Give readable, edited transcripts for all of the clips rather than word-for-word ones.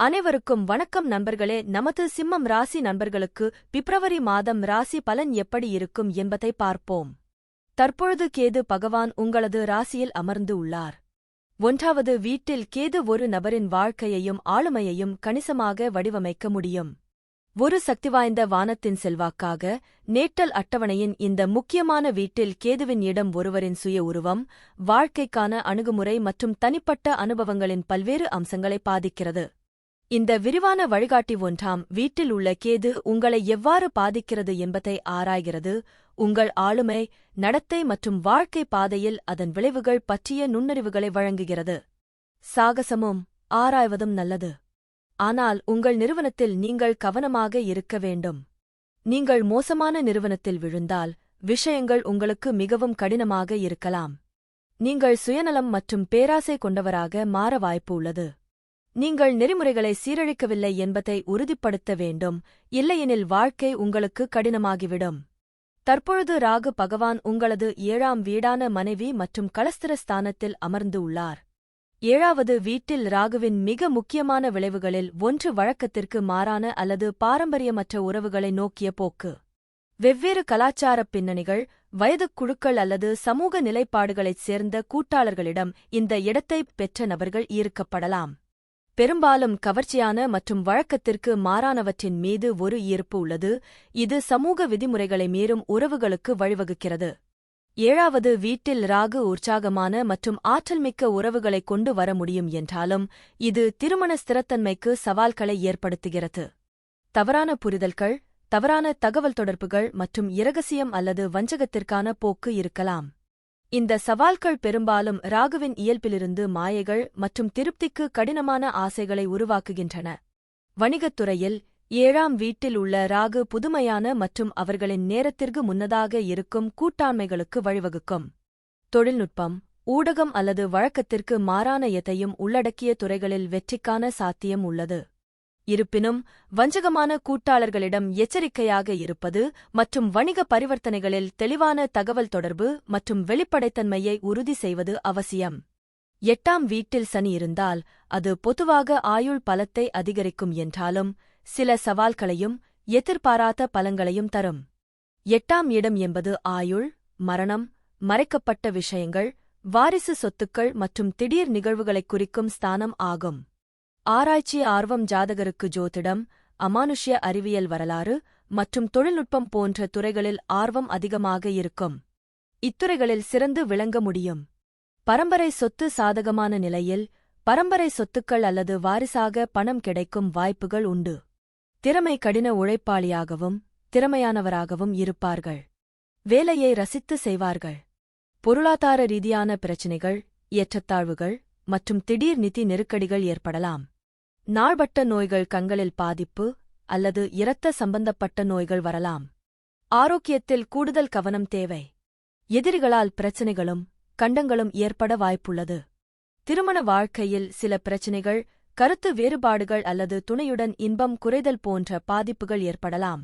அனைவருக்கும் வணக்கம் நண்பர்களே. நமது சிம்மம் ராசி நண்பர்களுக்கு பிப்ரவரி மாதம் ராசி பலன் எப்படி இருக்கும் என்பதை பார்ப்போம். தற்பொழுது கேது பகவான் உங்களது ராசியில் அமர்ந்து உள்ளார். 1வது வீட்டில் கேது ஒரு நபரின் வாழ்க்கையையும் ஆளுமையையும் கணிசமாக வடிவமைக்க முடியும். ஒரு சக்திவாய்ந்த வானத்தின் செல்வாக்காக நேட்டல் அட்டவணையின் இந்த முக்கியமான வீட்டில் கேதுவின் இடம் ஒருவரின் சுய உருவம், வாழ்க்கைக்கான அணுகுமுறை மற்றும் தனிப்பட்ட அனுபவங்களின் பல்வேறு அம்சங்களை பாதிக்கிறது. இந்த விரிவான வழிகாட்டி 1ஆம் வீட்டில் உள்ள கேது உங்களை எவ்வாறு பாதிக்கிறது என்பதை ஆராய்கிறது. உங்கள் ஆளுமை, நடத்தை மற்றும் வாழ்க்கை பாதையில் அதன் விளைவுகள் பற்றிய நுண்ணறிவுகளை வழங்குகிறது. சாகசமும் ஆராய்வதும் நல்லது. ஆனால் உங்கள் நிறுவனத்தில் நீங்கள் கவனமாக இருக்க வேண்டும். நீங்கள் மோசமான நிறுவனத்தில் விழுந்தால் விஷயங்கள் உங்களுக்கு மிகவும் கடினமாக இருக்கலாம். நீங்கள் சுயநலம் மற்றும் பேராசை கொண்டவராக மாற வாய்ப்பு உள்ளது. நீங்கள் நெறிமுறைகளை சீரழிக்கவில்லை என்பதை உறுதிப்படுத்த வேண்டும், இல்லையெனில் வாழ்க்கை உங்களுக்கு கடினமாகிவிடும். தற்பொழுது ராகு பகவான் உங்களது 7ஆம் வீடான மனைவி மற்றும் களஸ்திர ஸ்தானத்தில் அமர்ந்து உள்ளார். 7வது வீட்டில் ராகுவின் மிக முக்கியமான விளைவுகளில் ஒன்று வழக்கத்திற்கு மாறான அல்லது பாரம்பரியமற்ற உறவுகளை நோக்கிய போக்கு. வெவ்வேறு கலாச்சாரப் பின்னணிகள், வயதுக் குழுக்கள் அல்லது சமூக நிலைப்பாடுகளைச் சேர்ந்த கூட்டாளர்களிடம் இந்த இடத்தைப் பெற்ற நபர்கள் ஈர்க்கப்படலாம். பெரும்பாலும் கவர்ச்சியான மற்றும் வழக்கத்திற்கு மாறானவற்றின் மீது ஒரு ஈர்ப்பு உள்ளது, இது சமூக விதிமுறைகளை மீறும் உறவுகளுக்கு வழிவகுக்கிறது. 7வது வீட்டில் ராகு உற்சாகமான மற்றும் ஆற்றல்மிக்க உறவுகளை கொண்டு வர முடியும் என்றாலும் இது திருமண ஸ்திரத்தன்மைக்கு சவால்களை ஏற்படுத்துகிறது. தவறான புரிதல்கள், தவறான தகவல் தொடர்புகள் மற்றும் இரகசியம் அல்லது வஞ்சகத்திற்கான போக்கு இருக்கலாம். இந்த சவால்கள் பெரும்பாலும் ராகுவின் இயல்பிலிருந்து மாயைகள் மற்றும் திருப்திக்கு கடினமான ஆசைகளை உருவாக்குகின்றன. வணிகத் துறையில் 7ஆம் வீட்டில் உள்ள ராகு புதுமையான மற்றும் அவர்களின் நேரத்திற்கு முன்னதாக இருக்கும் கூட்டாண்மைகளுக்கு வழிவகுக்கும். தொழில்நுட்பம், ஊடகம் அல்லது வழக்கத்திற்கு மாறான எதையும் உள்ளடக்கிய துறைகளில் வெற்றிக்கான சாத்தியம் உள்ளது. இருப்பினும் வஞ்சகமான கூட்டாளர்களிடம் எச்சரிக்கையாக இருப்பது மற்றும் வணிக பரிவர்த்தனைகளில் தெளிவான தகவல் தொடர்பு மற்றும் வெளிப்படைத்தன்மையை உறுதி செய்வது அவசியம். 8ஆம் வீட்டில் சனி இருந்தால் அது பொதுவாக ஆயுள் பலத்தை அதிகரிக்கும் என்றாலும் சில சவால்களையும் எதிர்பாராத பலன்களையும் தரும். 8ஆம் இடம் என்பது ஆயுள், மரணம், மறைக்கப்பட்ட விஷயங்கள், வாரிசு சொத்துக்கள் மற்றும் திடீர் நிகழ்வுகளைக் குறிக்கும் ஸ்தானம் ஆகும். ஆராய்ச்சி ஆர்வம் ஜாதகருக்கு ஜோதிடம், அமானுஷ்ய அறிவியல், வரலாறு மற்றும் தொழில்நுட்பம் போன்ற துறைகளில் ஆர்வம் அதிகமாக இருக்கும். இத்துறைகளில் சிறந்து விளங்க முடியும். பரம்பரை சொத்து சாதகமான நிலையில் பரம்பரை சொத்துக்கள் அல்லது வாரிசாக பணம் கிடைக்கும் வாய்ப்புகள் உண்டு. திறமை கடின உழைப்பாளியாகவும் திறமையானவராகவும் இருப்பார்கள். வேலையை ரசித்து செய்வார்கள். பொருளாதார ரீதியான பிரச்சினைகள், ஏற்றத்தாழ்வுகள் மற்றும் திடீர் நிதி நெருக்கடிகள் ஏற்படலாம். நாள்பட்ட நோய்கள், கண்களில் பாதிப்பு அல்லது இரத்த சம்பந்தப்பட்ட நோய்கள் வரலாம். ஆரோக்கியத்தில் கூடுதல் கவனம் தேவை. எதிரிகளால் பிரச்சினைகளும் கண்டங்களும் ஏற்பட வாய்ப்புள்ளது. திருமண வாழ்க்கையில் சில பிரச்சினைகள், கருத்து வேறுபாடுகள் அல்லது துணையுடன் இன்பம் குறைதல் போன்ற பாதிப்புகள் ஏற்படலாம்.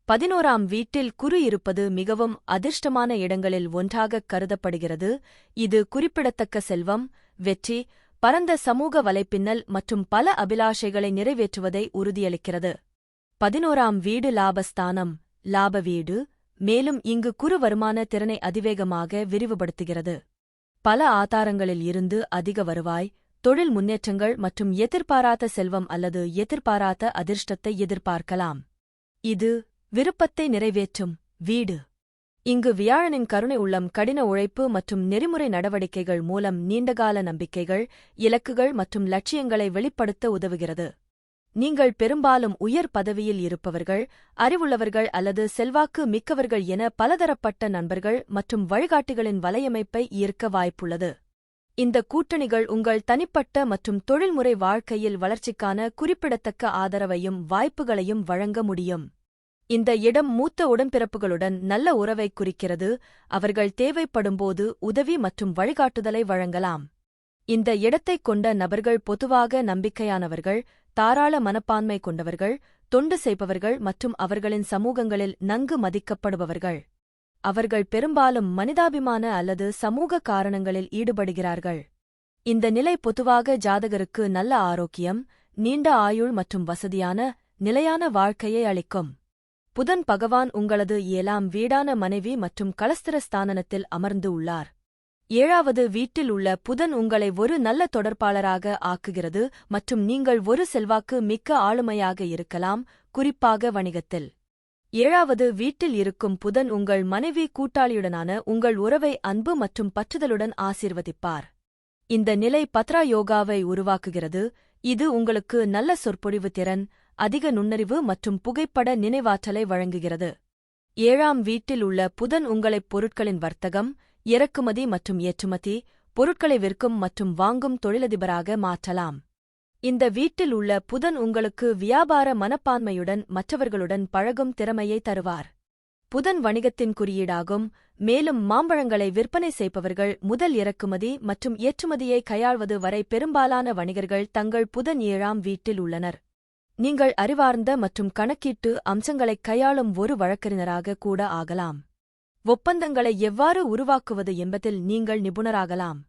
11ஆம் வீட்டில் குரு இருப்பது மிகவும் அதிர்ஷ்டமான இடங்களில் ஒன்றாகக் கருதப்படுகிறது. இது குறிப்பிடத்தக்க செல்வம், வெற்றி, பரந்த சமூக வலைப்பின்னல் மற்றும் பல அபிலாஷைகளை நிறைவேற்றுவதை உறுதியளிக்கிறது. 11ஆம் வீடு லாபஸ்தானம், லாப வீடு, மேலும் இங்கு குரு வருமான திறனை அதிவேகமாக விரிவுபடுத்துகிறது. பல ஆதாரங்களில் இருந்து அதிக வருவாய், தொழில் முன்னேற்றங்கள் மற்றும் எதிர்பாராத செல்வம் அல்லது எதிர்பாராத அதிர்ஷ்டத்தை எதிர்பார்க்கலாம். இது விருப்பத்தை நிறைவேற்றும் வீடு. இங்கு வியாழனின் கருணை உள்ளம், கடின உழைப்பு மற்றும் நெறிமுறை நடவடிக்கைகள் மூலம் நீண்டகால நம்பிக்கைகள், இலக்குகள் மற்றும் லட்சியங்களை வெளிப்படுத்த உதவுகிறது. நீங்கள் பெரும்பாலும் உயர் பதவியில் இருப்பவர்கள், அறிவுள்ளவர்கள் அல்லது செல்வாக்கு மிக்கவர்கள் என பலதரப்பட்ட நண்பர்கள் மற்றும் வழிகாட்டிகளின் வலையமைப்பை ஈர்க்க வாய்ப்புள்ளது. இந்த கூட்டணிகள் உங்கள் தனிப்பட்ட மற்றும் தொழில்முறை வாழ்க்கையில் வளர்ச்சிக்கான குறிப்பிடத்தக்க ஆதரவையும் வாய்ப்புகளையும் வழங்க முடியும். இந்த இடம் மூத்த உடன்பிறப்புகளுடன் நல்ல உறவைக் குறிக்கிறது, அவர்கள் தேவைப்படும்போது உதவி மற்றும் வழிகாட்டுதலை வழங்கலாம். இந்த இடத்தைக் கொண்ட நபர்கள் பொதுவாக நம்பிக்கையானவர்கள், தாராள மனப்பான்மை கொண்டவர்கள், தொண்டு செய்பவர்கள் மற்றும் அவர்களின் சமூகங்களில் நன்கு மதிக்கப்படுபவர்கள். அவர்கள் பெரும்பாலும் மனிதாபிமான அல்லது சமூக காரணங்களில் ஈடுபடுகிறார்கள். இந்த நிலை பொதுவாக ஜாதகருக்கு நல்ல ஆரோக்கியம், நீண்ட ஆயுள் மற்றும் வசதியான நிலையான வாழ்க்கையை அளிக்கும். புதன் பகவான் உங்களது 7ஆம் வீடான மனைவி மற்றும் கலஸ்திர ஸ்தானத்தில் அமர்ந்து உள்ளார். 7வது வீட்டில் உள்ள புதன் உங்களை ஒரு நல்ல தொடர்பாளராக ஆக்குகிறது மற்றும் நீங்கள் ஒரு செல்வாக்கு மிக்க ஆளுமையாக இருக்கலாம், குறிப்பாக வணிகத்தில். 7வது வீட்டில் இருக்கும் புதன் உங்கள் மனைவி கூட்டாளியுடனான உங்கள் உறவை அன்பு மற்றும் பற்றுதலுடன் ஆசீர்வதிப்பார். இந்த நிலை பத்ரா யோகாவை உருவாக்குகிறது, இது உங்களுக்கு நல்ல சொற்பொழிவு திறன், அதிக நுண்ணறிவு மற்றும் புகைப்பட நினைவாற்றலை வழங்குகிறது. 7ஆம் வீட்டில் உள்ள புதன் உங்களைப் பொருட்களின் வர்த்தகம், இறக்குமதி மற்றும் ஏற்றுமதி, பொருட்களை விற்கும் மற்றும் வாங்கும் தொழிலதிபராக மாற்றலாம். இந்த வீட்டில் உள்ள புதன் உங்களுக்கு வியாபார மனப்பான்மையுடன் மற்றவர்களுடன் பழகும் திறமையை தருவார். புதன் வணிகத்தின் குறியீடாகும், மேலும் மாம்பழங்களை விற்பனை செய்பவர்கள் முதல் இறக்குமதி மற்றும் ஏற்றுமதியை கையாள்வது வரை பெரும்பாலான வணிகர்கள் தங்கள் புதன் 7ஆம் வீட்டில் உள்ளனர். நீங்கள் அறிவார்ந்த மற்றும் கணக்கீட்டு அம்சங்களைக் கையாளும் ஒரு வழக்கறிஞராக கூட ஆகலாம். ஒப்பந்தங்களை எவ்வாறு உருவாக்குவது என்பதில் நீங்கள் நிபுணராகலாம்.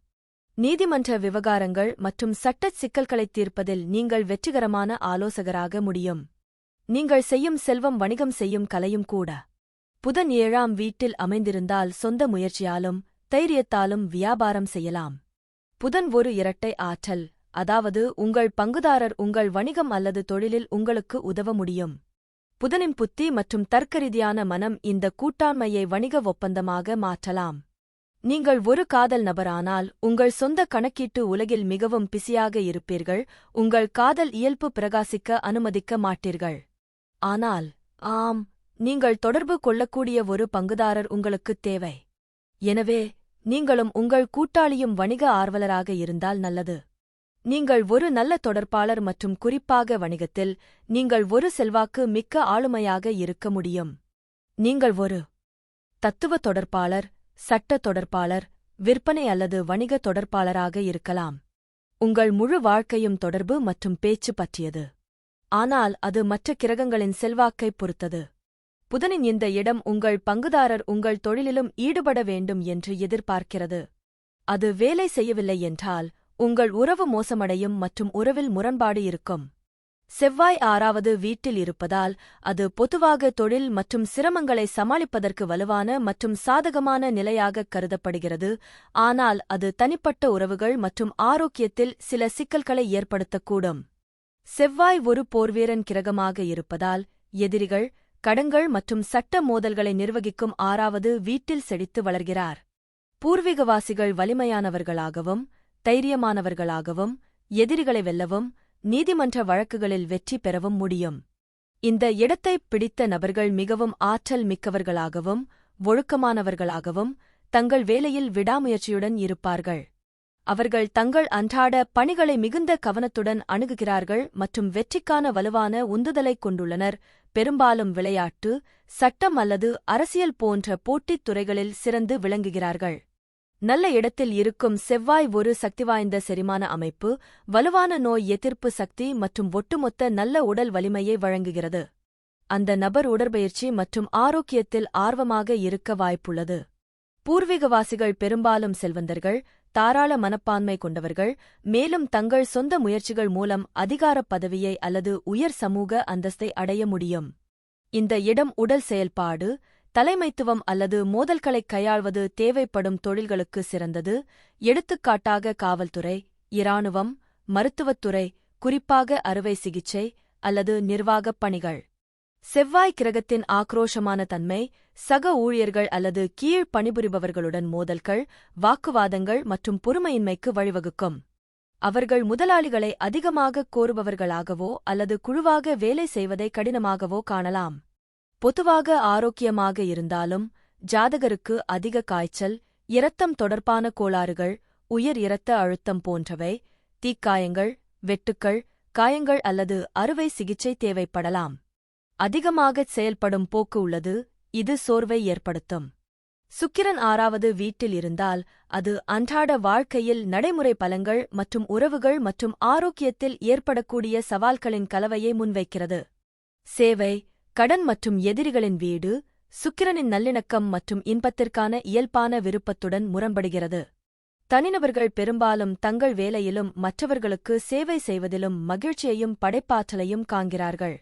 நீதிமன்ற விவகாரங்கள் மற்றும் சட்டச் சிக்கல்களைத் தீர்ப்பதில் நீங்கள் வெற்றிகரமான ஆலோசகராக முடியும். நீங்கள் செய்யும் செல்வம் வணிகம் செய்யும் கலையும் கூட. புதன் 7ஆம் வீட்டில் அமைந்திருந்தால் சொந்த முயற்சியாலும் தைரியத்தாலும் வியாபாரம் செய்யலாம். புதன் ஒரு இரட்டை ஆற்றல், அதாவது உங்கள் பங்குதாரர் உங்கள் வணிகம் அல்லது தொழிலில் உங்களுக்கு உதவ முடியும். புதனின் புத்தி மற்றும் தர்க்கரீதியான மனம் இந்த கூட்டாண்மையை வணிக ஒப்பந்தமாக மாற்றலாம். நீங்கள் ஒரு காதல் நபரானால் உங்கள் சொந்த கணக்கீட்டு உலகில் மிகவும் பிஸியாக இருப்பீர்கள், உங்கள் காதல் இயல்பு பிரகாசிக்க அனுமதிக்க மாட்டீர்கள். ஆனால் ஆம், நீங்கள் தொடர்பு கொள்ளக்கூடிய ஒரு பங்குதாரர் உங்களுக்குத் தேவை. எனவே நீங்களும் உங்கள் கூட்டாளியும் வணிக ஆர்வலராக இருந்தால் நல்லது. நீங்கள் ஒரு நல்ல தொடர்பாளர் மற்றும் குறிப்பாக வணிகத்தில் நீங்கள் ஒரு செல்வாக்கு மிக்க ஆளுமையாக இருக்க முடியும். நீங்கள் ஒரு தத்துவ தொடர்பாளர், சட்ட தொடர்பாளர், விற்பனை அல்லது வணிக தொடர்பாளராக இருக்கலாம். உங்கள் முழு வாழ்க்கையும் தொடர்பு மற்றும் பேச்சு பற்றியது. ஆனால் அது மற்ற கிரகங்களின் செல்வாக்கைப் பொறுத்தது. புதனின் இந்த இடம் உங்கள் பங்குதாரர் உங்கள் தொழிலிலும் ஈடுபட வேண்டும் என்று எதிர்பார்க்கிறது. அது வேலை செய்யவில்லை என்றால் உங்கள் உறவு மோசமடையும் மற்றும் உறவில் முரண்பாடு இருக்கும். செவ்வாய் 6வது வீட்டில் இருப்பதால் அது பொதுவாக தொழில் மற்றும் சிரமங்களை சமாளிப்பதற்கு வலுவான மற்றும் சாதகமான நிலையாகக் கருதப்படுகிறது, ஆனால் அது தனிப்பட்ட உறவுகள் மற்றும் ஆரோக்கியத்தில் சில சிக்கல்களை ஏற்படுத்தக்கூடும். செவ்வாய் ஒரு போர்வீரன் கிரகமாக இருப்பதால் எதிரிகள், கடன்கள் மற்றும் சட்ட மோதல்களை நிர்வகிக்கும் 6வது வீட்டில் செழித்து வளர்கிறார். பூர்வீகவாசிகள் வலிமையானவர்களாகவும் தைரியமானவர்களாகவும் எதிரிகளை வெல்லவும் நீதிமன்ற வழக்குகளில் வெற்றி பெறவும் முடியும். இந்த இடத்தைப் பிடித்த நபர்கள் மிகவும் ஆற்றல் மிக்கவர்களாகவும் ஒழுக்கமானவர்களாகவும் தங்கள் வேலையில் விடாமுயற்சியுடன் இருப்பார்கள். அவர்கள் தங்கள் அன்றாட பணிகளை மிகுந்த கவனத்துடன் அணுகுகிறார்கள் மற்றும் வெற்றிக்கான வலுவான உந்துதலைக் கொண்டுள்ளனர், பெரும்பாலும் விளையாட்டு, சட்டம் அல்லது அரசியல் போன்ற போட்டித் துறைகளில் சிறந்து விளங்குகிறார்கள். நல்ல இடத்தில் இருக்கும் செவ்வாய் ஒரு சக்திவாய்ந்த செரிமான அமைப்பு, வலுவான நோய் எதிர்ப்பு சக்தி மற்றும் ஒட்டுமொத்த நல்ல உடல் வலிமையை வழங்குகிறது. அந்த நபர் உடற்பயிற்சி மற்றும் ஆரோக்கியத்தில் ஆர்வமாக இருக்க வாய்ப்புள்ளது. பூர்வீகவாசிகள் பெரும்பாலும் செல்வந்தர்கள், தாராள மனப்பான்மை கொண்டவர்கள், மேலும் தங்கள் சொந்த முயற்சிகள் மூலம் அதிகாரப் பதவியை அல்லது உயர் சமூக அந்தஸ்தை அடைய முடியும். இந்த இடம் உடல் செயல்பாடு, தலைமைத்துவம் அல்லது மோதல்களைக் கையாள்வது தேவைப்படும் தொழில்களுக்கு சிறந்தது, எடுத்துக்காட்டாக காவல்துறை, இராணுவம், மருத்துவத்துறை, குறிப்பாக அறுவை சிகிச்சை அல்லது நிர்வாகப் பணிகள். செவ்வாய் கிரகத்தின் ஆக்ரோஷமான தன்மை, சக ஊழியர்கள் அல்லது கீழ் பணிபுரிபவர்களுடன் மோதல்கள், வாக்குவாதங்கள் மற்றும் பொறுமையின்மைக்கு வழிவகுக்கும். அவர்கள் முதலாளிகளை அதிகமாகக் கோருபவர்களாகவோ அல்லது குழுவாக வேலை செய்வதை கடினமாகவோ காணலாம். பொதுவாக ஆரோக்கியமாக இருந்தாலும் ஜாதகருக்கு அதிக காய்ச்சல், இரத்தம் தொடர்பான கோளாறுகள், உயர் இரத்த அழுத்தம் போன்றவை, தீக்காயங்கள், வெட்டுக்கள், காயங்கள் அல்லது அறுவை சிகிச்சை தேவைப்படலாம். அதிகமாகச் செயல்படும் போக்கு உள்ளது, இது சோர்வை ஏற்படுத்தும். சுக்கிரன் 6வது வீட்டில் இருந்தால் அது அன்றாட வாழ்க்கையில் நடைமுறை பலங்கள் மற்றும் உறவுகள் மற்றும் ஆரோக்கியத்தில் ஏற்படக்கூடிய சவால்களின் கலவையை முன்வைக்கிறது. சேவை, கடன் மற்றும் எதிரிகளின் வீடு, சுக்கிரனின் நல்லிணக்கம் மற்றும் இன்பத்திற்கான இயல்பான விருப்பத்துடன் முரண்படுகிறது. தனிநபர்கள் பெரும்பாலும் தங்கள் வேலையிலும் மற்றவர்களுக்கு சேவை செய்வதிலும் மகிழ்ச்சியையும் படைப்பாற்றலையும் காண்கிறார்கள்.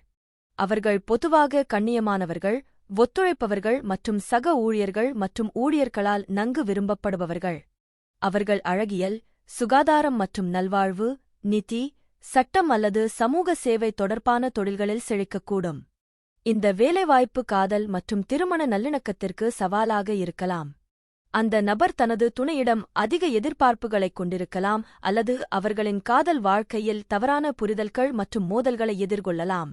அவர்கள் பொதுவாக கண்ணியமானவர்கள், ஒத்துழைப்பவர்கள் மற்றும் சக ஊழியர்கள் மற்றும் ஊழியர்களால் நன்கு விரும்பப்படுபவர்கள். அவர்கள் அழகியல், சுகாதாரம் மற்றும் நல்வாழ்வு, நிதி, சட்டம் அல்லது சமூக சேவை தொடர்பான தொழில்களில் செழிக்கக்கூடும். இந்த வேலைவாய்ப்பு காதல் மற்றும் திருமண நல்லிணக்கத்திற்கு சவாலாக இருக்கலாம். அந்த நபர் தனது துணையிடம் அதிக எதிர்பார்ப்புகளைக் கொண்டிருக்கலாம் அல்லது அவர்களின் காதல் வாழ்க்கையில் தவறான புரிதல்கள் மற்றும் மோதல்களை எதிர்கொள்ளலாம்.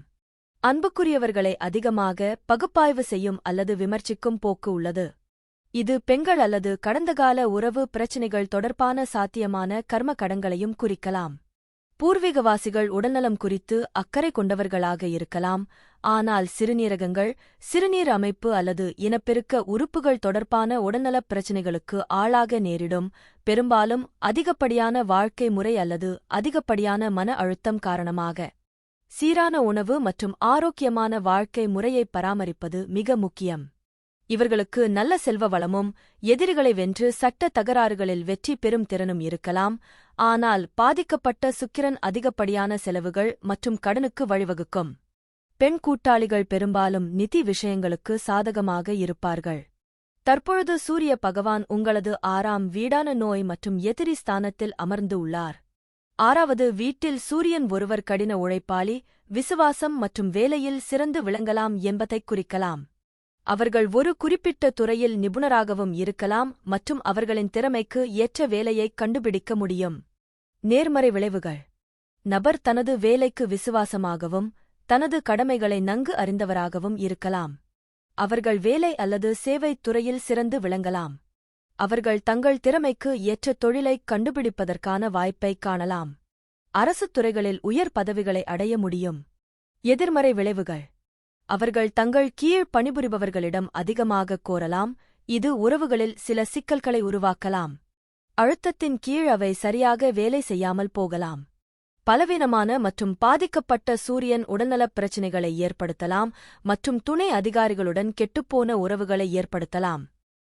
அன்புக்குரியவர்களை அதிகமாக பகுப்பாய்வு செய்யும் அல்லது விமர்சிக்கும் போக்கு உள்ளது. இது பெண்கள் அல்லது கடந்தகால உறவு பிரச்சினைகள் தொடர்பான சாத்தியமான கர்ம கடன்களையும் குறிக்கலாம். பூர்வீகவாசிகள் உடல்நலம் குறித்து அக்கறை கொண்டவர்களாக இருக்கலாம், ஆனால் சிறுநீரகங்கள், சிறுநீர் அமைப்பு அல்லது இனப்பெருக்க உறுப்புகள் தொடர்பான உடல்நலப் பிரச்சினைகளுக்கு ஆளாக நேரிடும், பெரும்பாலும் அதிகப்படியான வாழ்க்கை முறை அல்லது அதிகப்படியான மன அழுத்தம் காரணமாக. சீரான உணவு மற்றும் ஆரோக்கியமான வாழ்க்கை முறையை பராமரிப்பது மிக முக்கியம். இவர்களுக்கு நல்ல செல்வ வளமும் எதிரிகளை வென்று சட்ட தகராறுகளில் வெற்றி பெறும் திறனும் இருக்கலாம், ஆனால் பாதிக்கப்பட்ட சுக்கிரன் அதிகப்படியான செலவுகள் மற்றும் கடனுக்கு வழிவகுக்கும். பெண் கூட்டாளிகள் பெரும்பாலும் நிதி விஷயங்களுக்கு சாதகமாக இருப்பார்கள். தற்பொழுது சூரிய பகவான் உங்களது 6ஆம் வீடான நோய் மற்றும் எதிரி ஸ்தானத்தில் அமர்ந்து உள்ளார். 6வது வீட்டில் சூரியன் ஒருவர் கடின உழைப்பாளி, விசுவாசம் மற்றும் வேலையில் சிறந்து விளங்கலாம் என்பதைக் குறிக்கலாம். அவர்கள் ஒரு குறிப்பிட்ட துறையில் நிபுணராகவும் இருக்கலாம் மற்றும் அவர்களின் திறமைக்கு ஏற்ற வேலையைக் கண்டுபிடிக்க முடியும். நேர்மறை விளைவுகள்: நபர் தனது வேலைக்கு விசுவாசமாகவும் தனது கடமைகளை நன்கு அறிந்தவராகவும் இருக்கலாம். அவர்கள் வேலை அல்லது சேவைத் துறையில் சிறந்து விளங்கலாம். அவர்கள் தங்கள் திறமைக்கு ஏற்ற தொழிலைக் கண்டுபிடிப்பதற்கான வாய்ப்பைக் காணலாம். அரசுத் துறைகளில் உயர் பதவிகளை அடைய முடியும். எதிர்மறை விளைவுகள்: அவர்கள் தங்கள் கீழ் பணிபுரிபவர்களிடம் அதிகமாகக் கோரலாம், இது உறவுகளில் சில சிக்கல்களை உருவாக்கலாம். அழுத்தத்தின் கீழ் அவை சரியாக வேலை செய்யாமல் போகலாம். பலவீனமான மற்றும் பாதிக்கப்பட்ட சூரியன் உடல்நலப் பிரச்சினைகளை ஏற்படுத்தலாம் மற்றும் துணை அதிகாரிகளுடன் கெட்டுப்போன உறவுகளை ஏற்படுத்தலாம்.